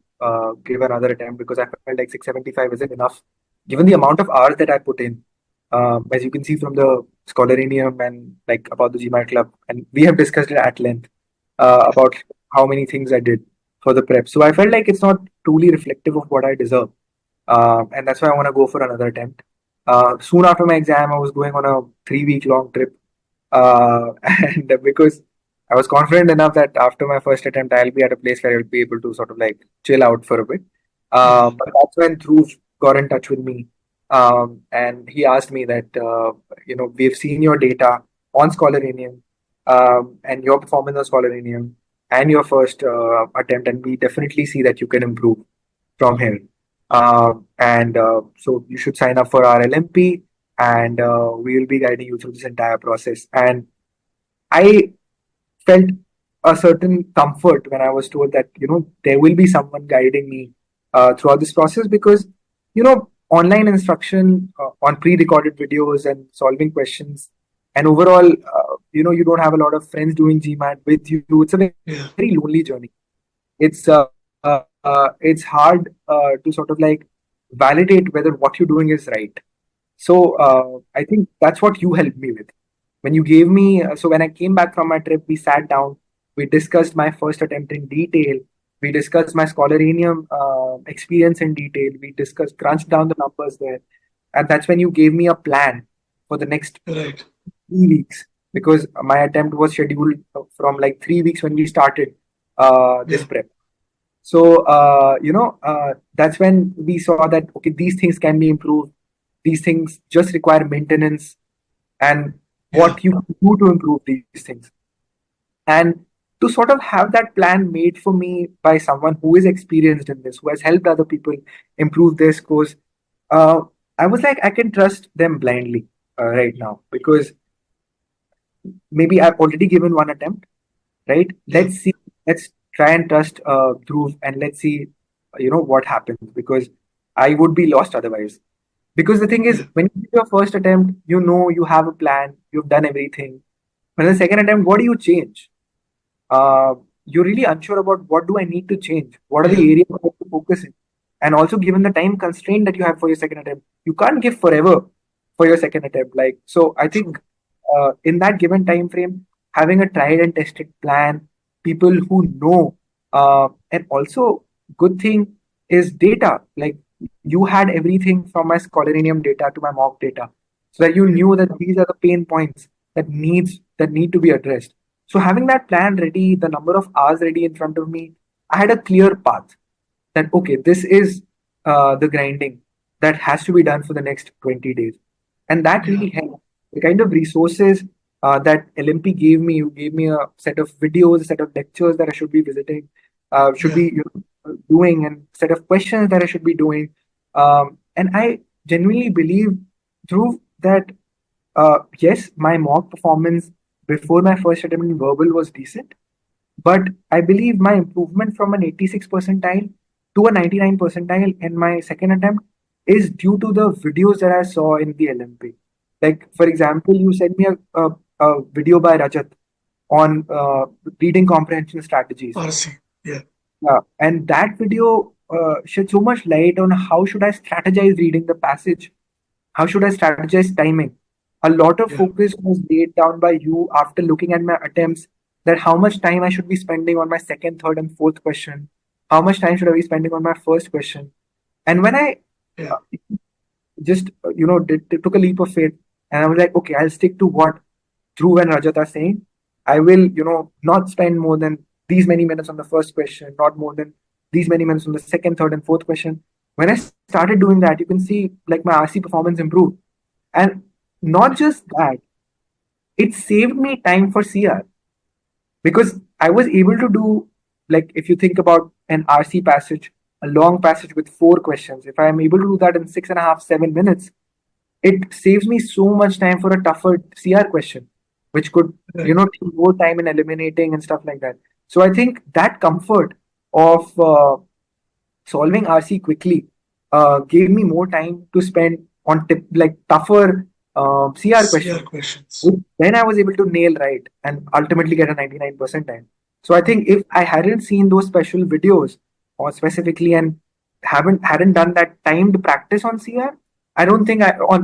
give another attempt because I felt like 675 isn't enough, given the amount of hours that I put in. As you can see from the Scholarinium and like about the GMAT Club, and we have discussed it at length about how many things I did for the prep. So I felt like it's not truly reflective of what I deserve, and that's why I want to go for another attempt. Soon after my exam, I was going on a 3 week long trip and because I was confident enough that after my first attempt, I'll be at a place where I'll be able to sort of like chill out for a bit. Yeah, But that's when Dhruv got in touch with me, and he asked me that we've seen your data on Scholarinium, and your performance on Scholarinium, and your first attempt, and we definitely see that you can improve from here. And so you should sign up for our LMP, and we will be guiding you through this entire process. And I felt a certain comfort when I was told that there will be someone guiding me throughout this process, because online instruction on pre-recorded videos and solving questions, and overall you don't have a lot of friends doing GMAT with you. It's a yeah, very lonely journey. It's hard to sort of like validate whether what you're doing is right. So I think that's what you helped me with. When you gave me, so when I came back from my trip, we sat down, we discussed my first attempt in detail, we discussed my Scholarinium experience in detail, we discussed, crunched down the numbers there. And that's when you gave me a plan for the next right. 3 weeks, because my attempt was scheduled from like 3 weeks when we started this Yeah, prep. So, that's when we saw that, okay, these things can be improved. These things just require maintenance, and yeah, what you can do to improve these things. And to sort of have that plan made for me by someone who is experienced in this, who has helped other people improve their scores, uh, I was like, I can trust them blindly right now, because maybe I've already given one attempt, right? yeah, Let's see, let's try and trust Dhruv, and let's see, what happens, because I would be lost otherwise. Because the thing is, yeah, when you do your first attempt, you have a plan, you've done everything. But the second attempt, what do you change? You're really unsure about what do I need to change? What are the yeah, areas I have to focus in? And also, given the time constraint that you have for your second attempt, you can't give forever for your second attempt. Like, so I think true. in that given time frame, having a tried and tested plan, people who know, and also good thing is data. Like, you had everything from my Scholarinium data to my mock data, so that you Yeah, knew that these are the pain points that need to be addressed. So having that plan ready, the number of hours ready in front of me, I had a clear path that, okay, this is the grinding that has to be done for the next 20 days. And that yeah, really helped. The kind of resources that LMP gave me, you gave me a set of videos, a set of lectures that I should be visiting, should yeah, be doing, and set of questions that I should be doing. And I genuinely believe, Dhruv, that yes, my mock performance before my first attempt in verbal was decent, but I believe my improvement from an 86 percentile to a 99 percentile in my second attempt is due to the videos that I saw in the LMP. Like, for example, you sent me a video by Rajat on reading comprehension strategies. RC. Yeah, Yeah, and that video shed so much light on how should I strategize reading the passage, how should I strategize timing? A lot of yeah, focus was laid down by you after looking at my attempts, that how much time I should be spending on my second, third, and fourth question. How much time should I be spending on my first question? And when I yeah, uh, just took a leap of faith, and I was like, okay, I'll stick to what Dhruv and Rajat are saying. I will, not spend more than these many minutes on the first question, not more than these many minutes on the second, third, and fourth question. When I started doing that, you can see like my RC performance improved. And not just that, it saved me time for CR, because I was able to do like if you think about an RC passage, a long passage with 4 questions, if I am able to do that in 6.5, 7 minutes, it saves me so much time for a tougher CR question, which could, Right. take more time in eliminating and stuff like that. So I think that comfort of solving RC quickly gave me more time to spend on like tougher CR CR questions, questions. which then I was able to nail right and ultimately get a 99% time. So I think if I hadn't seen those special videos or specifically and hadn't done that timed practice on CR, I don't think on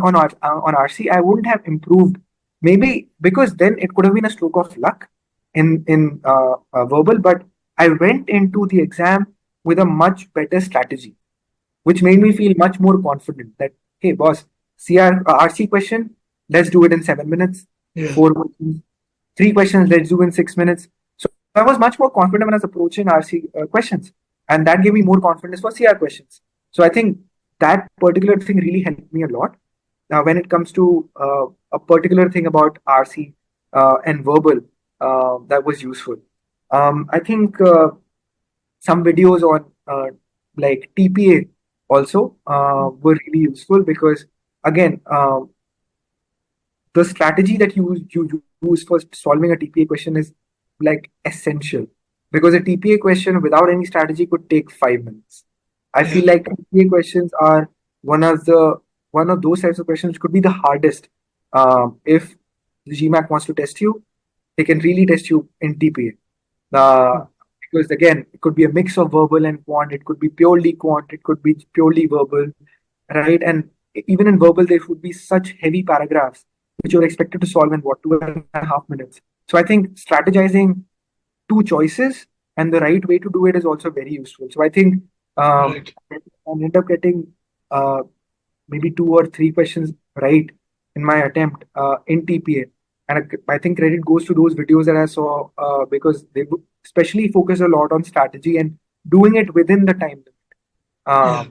RC I wouldn't have improved. Maybe because then it could have been a stroke of luck in verbal, but I went into the exam with a much better strategy, which made me feel much more confident that, hey, boss, RC question, let's do it in 7 minutes. Yeah. 4 questions, 3 questions, let's do in 6 minutes. So I was much more confident when I was approaching RC questions, and that gave me more confidence for CR questions. So I think that particular thing really helped me a lot. Now, when it comes to a particular thing about RC and verbal, that was useful. I think some videos on like TPA also were really useful because again the strategy that you use for solving a TPA question is like essential because a TPA question without any strategy could take 5 minutes. I Yeah. feel like TPA questions are one of those types of questions which could be the hardest. If the GMAT wants to test you, they can really test you in TPA. Because again, it could be a mix of verbal and quant, it could be purely quant, it could be purely verbal, right? And even in verbal, there would be such heavy paragraphs which you're expected to solve in what 2.5 minutes. So I think strategizing two choices and the right way to do it is also very useful. So I think Right. I ended up getting uh, maybe 2 or 3 questions right in my attempt in TPA. And I think credit goes to those videos that I saw because they would especially focus a lot on strategy and doing it within the time limit. Yeah.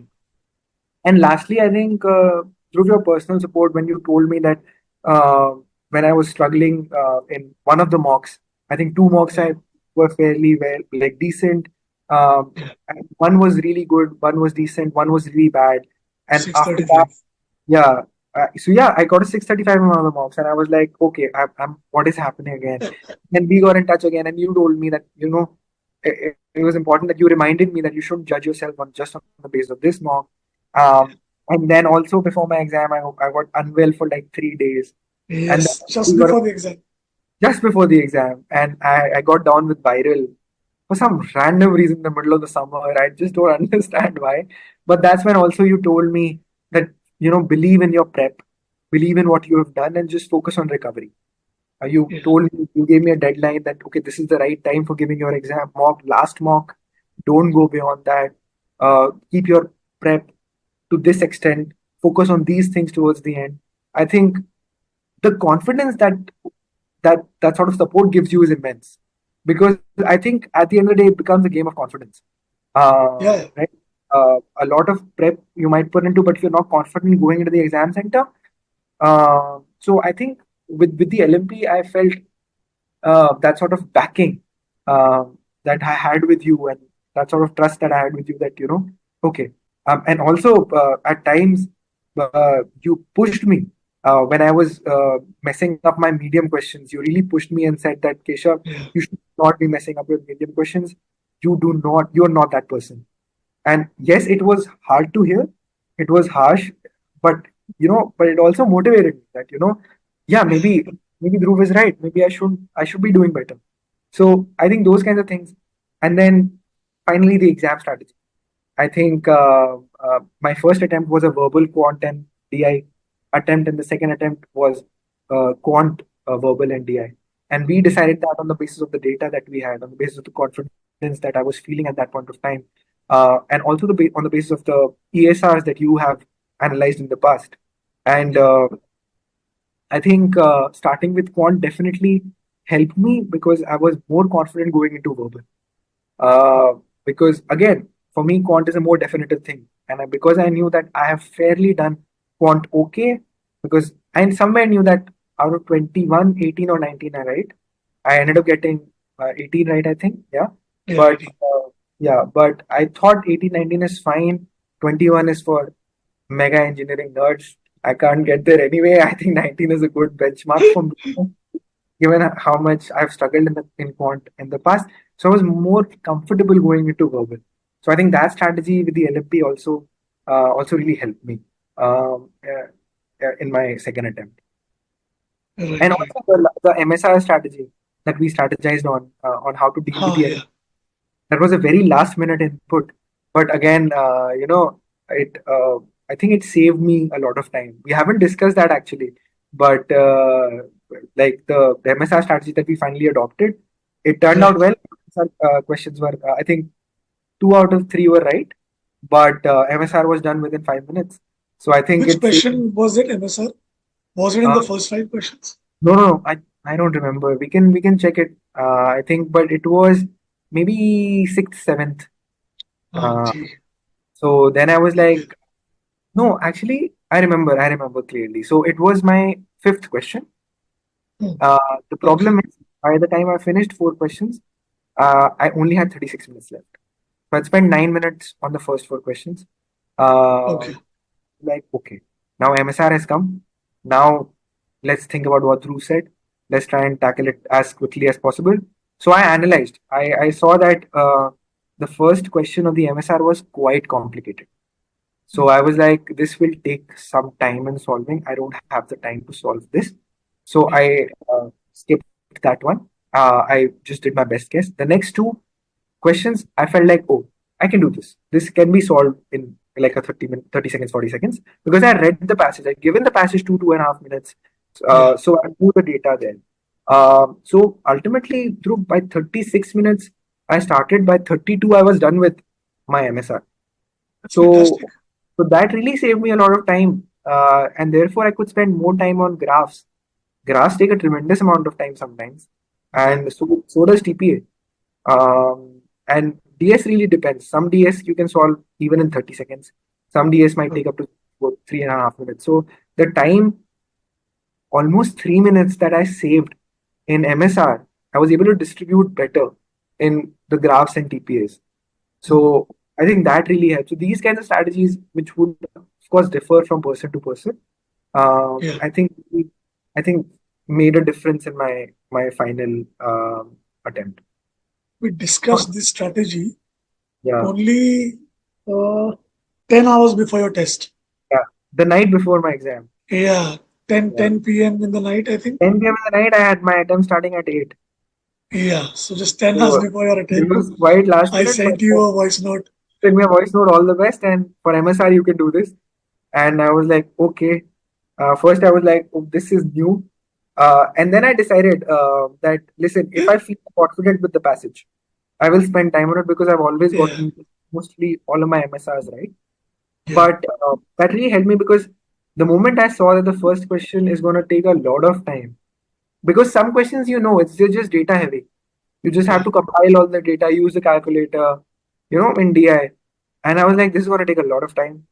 And lastly, I think through your personal support, when you told me that uh, when I was struggling in one of the mocks, I think 2 mocks Yeah. I were fairly well, like decent. Um, Yeah. and one was really good, one was decent, one was really bad. And after that, 635. yeah. So yeah, I got a 635 in one of the mocks, and I was like, okay, I'm what is happening again? And we got in touch again, and you told me that it was important that you reminded me that you shouldn't judge yourself on just on the basis of this mock. And then also before my exam, I got unwell for like 3 days, and Yes. then Just we got before the exam. just before the exam, and I got down with viral for some random reason in the middle of the summer. I just don't understand why. But that's when also you told me that, believe in your prep, believe in what you have done, and just focus on recovery. You Yeah. told me, you gave me a deadline that, okay, this is the right time for giving your exam mock, last mock. Don't go beyond that. Keep your prep to this extent. Focus on these things towards the end. I think the confidence that sort of support gives you is immense because I think at the end of the day it becomes a game of confidence. Yeah. Right? A lot of prep you might put into, but if you're not confident going into the exam center, so I think with the LMP, I felt that sort of backing uh, that I had with you and that sort of trust that I had with you that, okay. And also at times you pushed me when I was messing up my medium questions. You really pushed me and said that, Keshav, Yeah. you should not be messing up your medium questions. You're not that person. And yes, it was hard to hear. It was harsh, but but it also motivated me that, yeah, Yeah. maybe Dhruv is right. Maybe I should be doing better. So I think those kinds of things. And then finally the exam strategy. I think my first attempt was a verbal quant and DI attempt, and the second attempt was quant verbal and DI. And we decided that on the basis of the data that we had, on the basis of the confidence that I was feeling at that point of time, and also on the basis of the ESRs that you have analyzed in the past. And Yeah. I think starting with quant definitely helped me because I was more confident going into verbal. Because again, for me, quant is a more definitive thing. And because I knew that I have fairly done quant okay, because I somewhere knew that out of 21, 18 or 19 I right. I ended up getting 18 right, I think. Yeah. Yeah, But 18. yeah, but I thought 18, 19 is fine. 21 is for mega engineering nerds. I can't get there anyway. I think 19 is a good benchmark for me, given how much I've struggled in quant in the past. So I was more comfortable going into verbal. So I think that strategy with the LMP also really helped me in my second attempt. And Right, right. also the MSR strategy that we strategized on how to deal with the Yeah. LMP. That was a very last minute input, but again, it I think it saved me a lot of time. We haven't discussed that actually, but like the MSR strategy that we finally adopted, it turned out Right. well. Some questions were, I think, 2 out of 3 were right, but MSR was done within 5 minutes. So I think Which it saved. question was it, MSR? Was it in Uh, the first 5 questions? no, I don't remember. We can check it. I think, but it was maybe sixth, seventh. Oh, Uh, gee. so then I was Okay. like, no, actually, I remember clearly. So it was my fifth question. Hmm. Uh, the Okay. problem is, by the time I finished 4 questions, I only had 36 minutes left. So I spent 9 minutes on the first 4 questions. Uh, Okay. like, okay, now MSR has come. Now let's think about what Dhruv said. Let's try and tackle it as quickly as possible. So I analyzed. I saw that the first question of the MSR was quite complicated. So Hmm. I was like, this will take some time in solving. I don't have the time to solve this. So Yeah. I skipped that one. I just did my best guess. The next 2 questions, I felt like, oh, I can do this. This can be solved in like a 30 seconds, 40 seconds. Because I read the passage. I'd given the passage 2.5 minutes. Yeah. So I knew the data there. So ultimately, through by 36 minutes, I started. By 32, I was done with my MSR. That's So, fantastic. so that really saved me a lot of time, and therefore I could spend more time on graphs. Graphs take a tremendous amount of time sometimes, Yeah. and so does TPA. And DS really depends. Some DS you can solve even in 30 seconds. Some DS might Right. take up to about 3.5 minutes. So the time, almost 3 minutes that I saved in MSR, I was able to distribute better in the graphs and TPAs. Hmm. So I think that really helps. So these kinds of strategies, which would of course differ from person to person, Yeah. I think made a difference in my final attempt. We discussed this strategy Yeah, only uh, 10 hours before your test. yeah. The night before my exam, Yeah. 10, yeah, 10 p.m. in the night, I think. 10 p.m. in the night, I had my attempt starting at 8. Yeah. So just 10 hours So before your it attempt, was quite last I minute, but sent you a voice note. send me a voice note, all the best, and for MSR you can do this. And I was like, okay. First, I was like, oh, this is new. And then I decided that, listen, if Yeah. I feel confident with the passage, I will spend time on it because I've always Yeah. gotten mostly all of my MSRs right. Yeah. But that really helped me because the moment I saw that the first question is going to take a lot of time, because some questions, they're just data heavy. You just have Yeah. to compile all the data, use the calculator, in DI. And I was like, this is going to take a lot of time.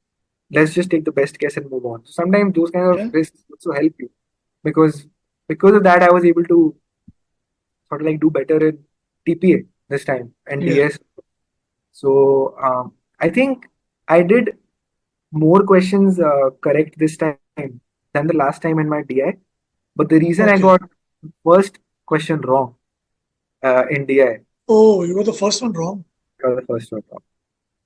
Let's just take the best guess and move on. So sometimes those kind of Yeah. risks also help you because of that I was able to sort of like do better in TPA this time and Yeah. DS. So I think I did more questions correct this time than the last time in my DI. But the reason I Okay. got first question wrong in DI, Oh, you were the first one wrong. or the first one wrong,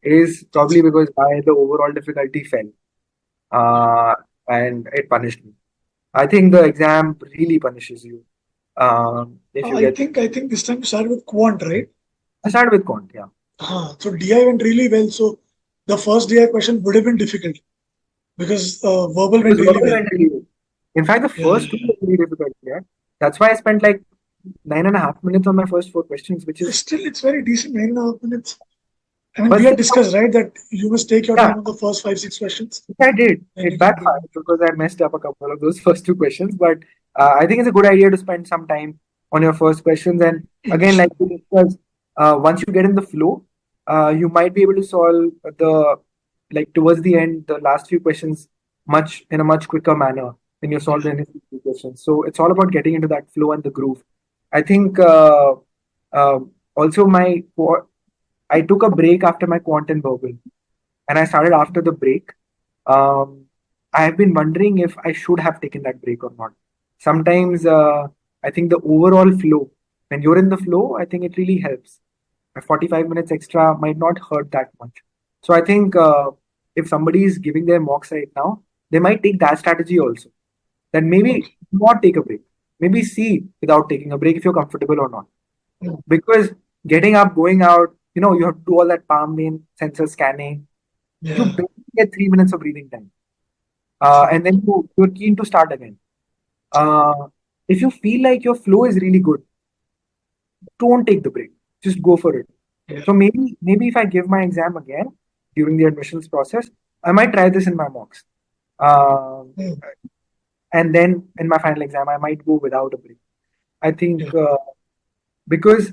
is probably That's because the overall difficulty fell and it punished me. I think the exam really punishes you if you I get. think I think this time you started with quant, right? I started with Quant, yeah. So DI went really well. So the first DI question would have been difficult because verbal went Because really verbal well. went really well. In fact, the Yeah, first two were really difficult, yeah. That's why I spent like 9.5 minutes on my first 4 questions, which is, still it's very decent. 9.5 minutes. I mean, but we had still, discussed right that you must take your yeah, time on the first 5, 6 questions, which I did. and you It can do. backfired because I messed up a couple of those first 2 questions. But I think it's a good idea to spend some time on your first questions. And again, like Initially. we discussed, once you get in the flow, you might be able to solve like towards the end, the last few questions in a much quicker manner when you solve Yeah, the initial few questions. So it's all about getting into that flow and the groove. I think, Also, I took a break after my quant and verbal, and I started after the break. Um, I have been wondering if I should have taken that break or not. Sometimes I think the overall flow, when you're in the flow, I think it really helps. A 45 minutes extra might not hurt that much. So I think if somebody is giving their mocks right now, they might take that strategy also. Then maybe Okay. not take a break. Maybe see without taking a break if you're comfortable or not. Mm. Because getting up, going out, you have to do all that palm vein sensor scanning. You Yeah. barely get 3 minutes of breathing time. True. And then you're keen to start again. Uh, if you feel like your flow is really good, don't take the break. Just go for it. Yeah. So maybe if I give my exam again during the admissions process, I might try this in my mocks. Um, Mm. and then in my final exam, I might go without a break. I think Yeah. because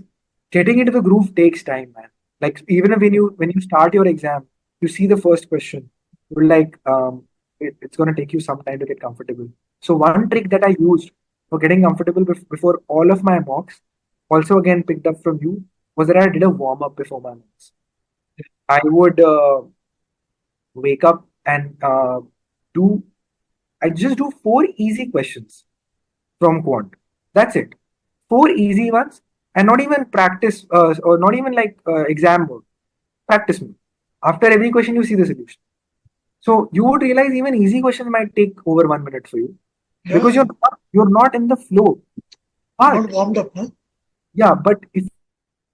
getting into the groove takes time, man. Like even if when you start your exam, you see the first question, you're like, it's gonna take you some time to get comfortable. So one trick that I used for getting comfortable before all of my mocks, also again picked up from you, was that I did a warm up before my mocks. I would wake up and do I just do four easy questions from Quant. That's it. Four easy ones, and not even practice or not even like exam mode. Practice mode. After every question, you see the solution. So you would realize even easy questions might take over 1 minute for you because Yeah. you're not in the flow. You're not But warmed up, no? yeah, but if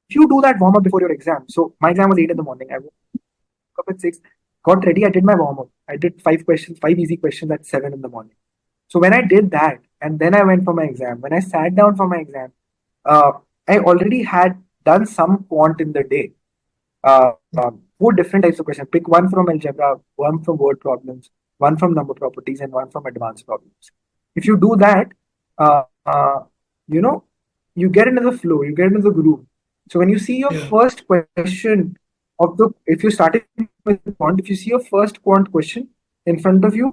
you do that warm up before your exam, so my exam was 8 in the morning. I woke up at 6, got ready. I did my warm up. I did five easy questions at 7 in the morning. So when I did that, and then I went for my exam, when I sat down for my exam, uh, I already had done some quant in the day. Four different types of questions. Pick one from algebra, one from word problems, one from number properties, and one from advanced problems. If you do that, uh, you know, you get into the flow, you get into the groove. So when you see your Yeah. first question if you're starting with quant, if you see your first quant question in front of you,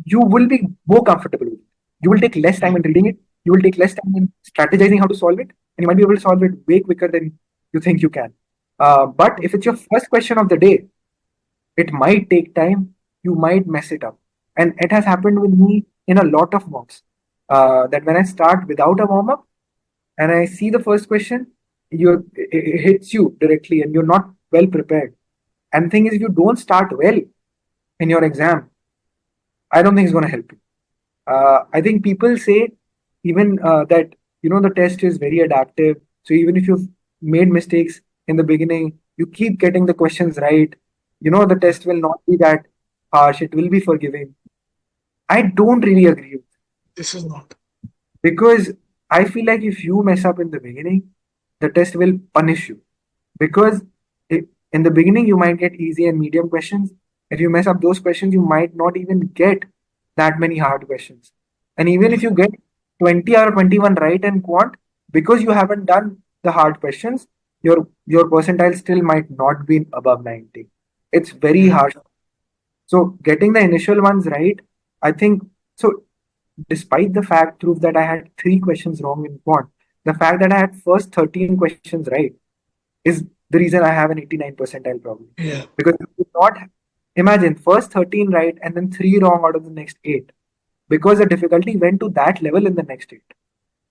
you will be more comfortable with it. You will take less time in Yeah. reading it. You will take less time in strategizing how to solve it, and you might be able to solve it way quicker than you think you can. But if it's your first question of the day, it might take time. You might mess it up, and it has happened with me in a lot of mocks. That when I start without a warm up and I see the first question, it hits you directly, and you're not well prepared. And the thing is, if you don't start well in your exam, I don't think it's going to help you. I think people say even that the test is very adaptive. So even if you've made mistakes in the beginning, you keep getting the questions right. The test will not be that harsh. It will be forgiving. I don't really agree with This is not. because I feel like if you mess up in the beginning, the test will punish you because in the beginning you might get easy and medium questions. If you mess up those questions, you might not even get that many hard questions. And even if Yeah. you get 20 or 21 right in quant, because you haven't done the hard questions, your percentile still might not be above 90. It's very Yeah. harsh. So getting the initial ones right, I think so. Despite the fact proof that I had three questions wrong in quant, the fact that I had first 13 questions right is the reason I have an 89 percentile problem. Yeah. Because if you not imagine first 13 right and then three wrong out of the next eight, because the difficulty went to that level in the next eight.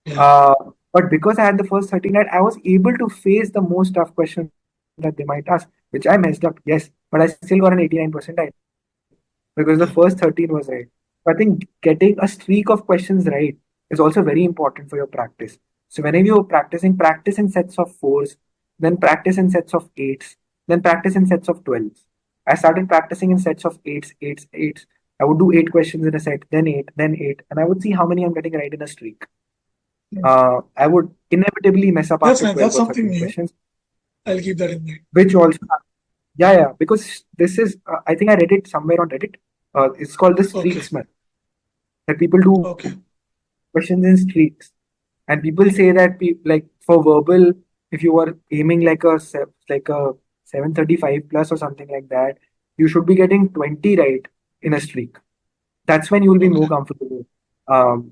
Yeah. Uh, but because I had the first 13 right, I was able to face the most tough questions that they might ask, which I messed up, yes, but I still got an 89 percentile because the first Yeah. 13 was right. So I think getting a streak of questions right is also very important for your practice. So whenever you're practicing, practice in sets of fours, then practice in sets of eights, then practice in sets of 12s. I started practicing in sets of eights. I would do eight questions in a set, then eight, and I would see how many I'm getting right in a streak. Mm. I would inevitably mess up That's after nice. 12 That's or something 13 new. questions, I'll keep that in mind. which also, yeah, because this is, I think I read it somewhere on Reddit. It's called the Okay. streaks method, that people do Okay. questions in streaks. And people say that like for verbal, if you are aiming like a 735 plus or something like that, you should be getting 20 right in a streak. That's when you will be more Okay. comfortable. Um,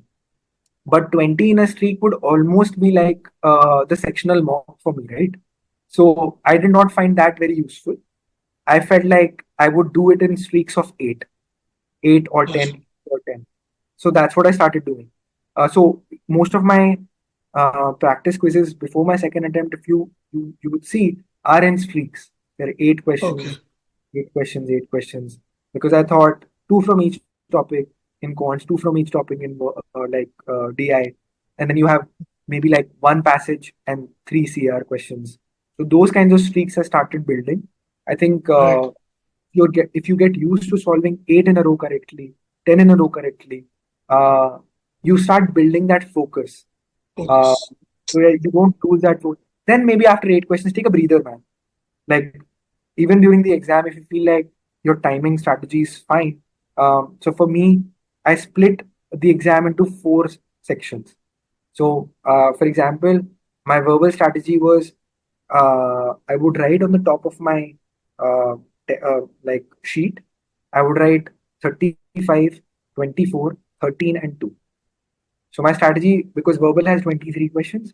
but 20 in a streak would almost be like the sectional mock for me, right? So I did not find that very useful. I felt like I would do it in streaks of 8 or Gotcha. 10 or 10. So that's what I started doing. So most of my practice quizzes before my second attempt, if you would see, are in streaks. There are Okay. 8 questions, because I thought two from each topic in quants, two from each topic in DI, and then you have maybe like one passage and three CR questions. So those kinds of streaks I started building. I think Right. if you get used to solving 8 in a row correctly, 10 in a row correctly, uh, you start building that focus. Uh, Focus. so yeah, you don't lose that focus. Then maybe after 8 questions, take a breather, man. Like even during the exam, if you feel like your timing strategy is fine. So for me, I split the exam into four sections. So, for example, my verbal strategy was I would write on the top of my like sheet, I would write 35, 24, 13, and 2. So my strategy, because verbal has 23 questions,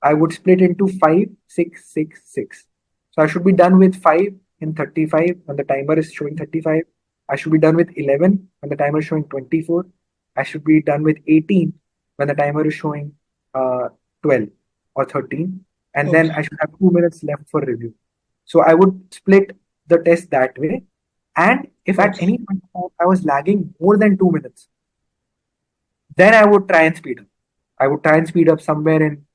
I would split into 5, 6, 6, 6. So I should be done with 5 in 35 when the timer is showing 35. I should be done with 11 when the timer is showing 24. I should be done with 18 when the timer is showing 12 or 13. And then Okay. I should have 2 minutes left for review. So I would split the test that way. And if at Okay. any point in time I was lagging more than 2 minutes, then I would try and speed up. I would try and speed up somewhere in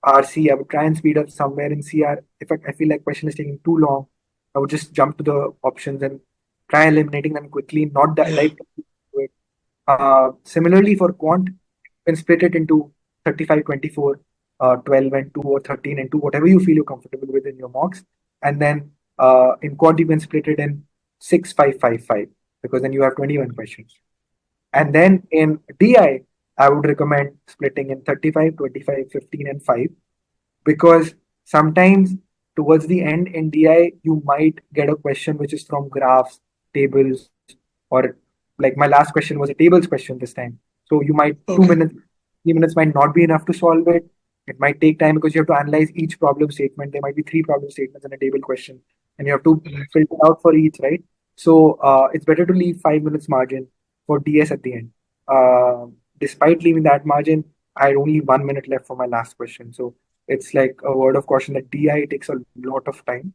RC. I would try and speed up somewhere in CR. If I feel like question is taking too long, I would just jump to the options and try eliminating them quickly, not Yeah. dive into it. Similarly for quant, you can split it into 35, 24, 12 and 2, or 13 and 2, whatever you feel you're comfortable with in your mocks. And then in quant, you can split it in 6, 5, 5, 5, because then you have 21 questions. And then in I would recommend splitting in 35, 25, 15, and 5, because sometimes towards the end in DI, you might get a question which is from graphs, tables, or like my last question was a tables question this time. So you might two Okay. minutes, 3 minutes might not be enough to solve it. It might take time because you have to analyze each problem statement. There might be three problem statements in a table question, and you have to Right. filter out for each, right? So it's better to leave 5 minutes margin for DS at the end. Uh, Despite leaving that margin, I had only 1 minute left for my last question. So it's like a word of caution that DI takes a lot of time.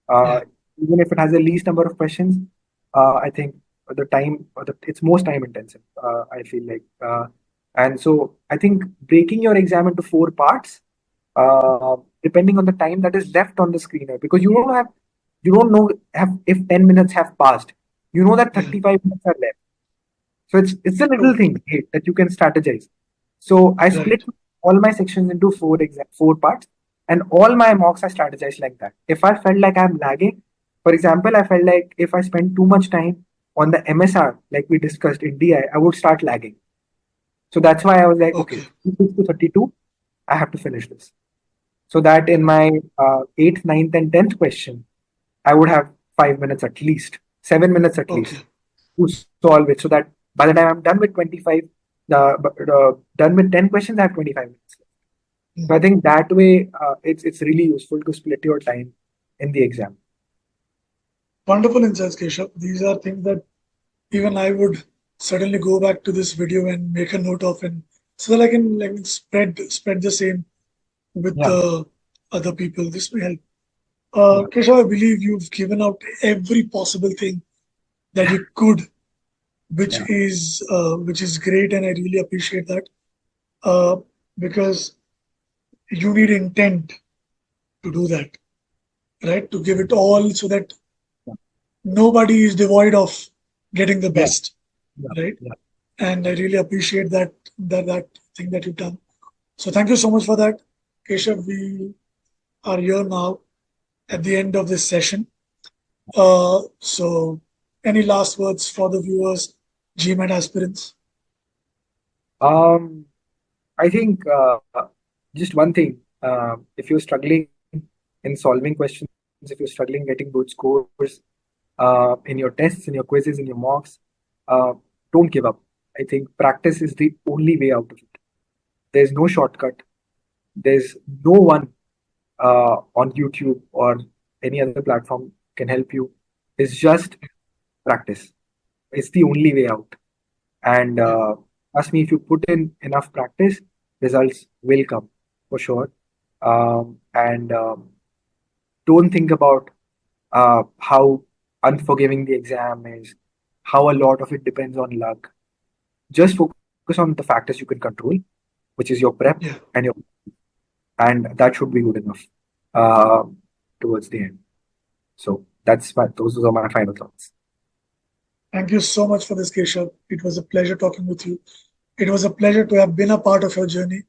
Uh, Yeah. Even if it has the least number of questions, I think it's most time intensive. I feel like, and so I think breaking your exam into four parts, depending on the time that is left on the screener, because you don't know have if 10 minutes have passed. You know that Yeah. 35 minutes are left. So it's a little Okay. thing, hey, that you can strategize. So I Right. split all my sections into four parts, and all my mocks I strategized like that. If I felt like I'm lagging, for example, I felt like if I spend too much time on the MSR, like we discussed in DI, I would start lagging. So that's why I was like, okay, Okay. 26 to 32, I have to finish this. So that in my eighth, ninth, and 10th question, I would have 5 minutes at least, 7 minutes at least Okay. to solve it. So that by the time I'm done with 25, done with 10 questions, I have 25 minutes. So I Mm. think that way, it's really useful to split your time in the exam. Wonderful insights, Keshav. These are things that even I would certainly go back to this video and make a note of, and so that I can like spread the same with Yeah, the other people. This may help. yeah, Keshav, I believe you've given out every possible thing that you could, yeah, which is great, and I really appreciate that. Uh, because you need intent to do that, right? To give it all so that nobody is devoid of getting the yeah, best, yeah, right? yeah, And I really appreciate that thing that you've done. So thank you so much for that, Keshav. We are here now at the end of this session. So any last words for the viewers, GMAT aspirants? Um, I think just one thing. If you're struggling in solving questions, if you're struggling getting good scores in your tests, in your quizzes, in your mocks, uh, don't give up. I think practice is the only way out of it. There's no shortcut. There's no one on YouTube or any other platform can help you. It's just practice. It's the only way out. And Yeah. trust me, if you put in enough practice, results will come for sure. And don't think about how unforgiving the exam is, how a lot of it depends on luck. Just focus on the factors you can control, which is your prep Yeah. and that should be good enough uh, towards the end. So those are my final thoughts. Thank you so much for this, Keshav. It was a pleasure talking with you. It was a pleasure to have been a part of your journey,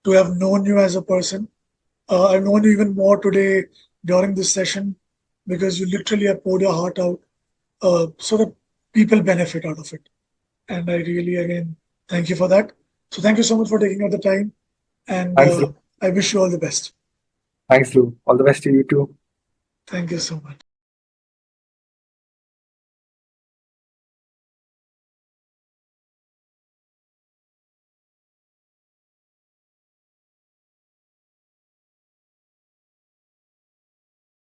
to have known you as a person. I've known you even more today during this session because you literally have poured your heart out so that people benefit out of it. And I really, again, thank you for that. So thank you so much for taking out the time. And Thanks, Dhruv. I wish you all the best. Thanks, Dhruv. All the best to you too. Thank you so much.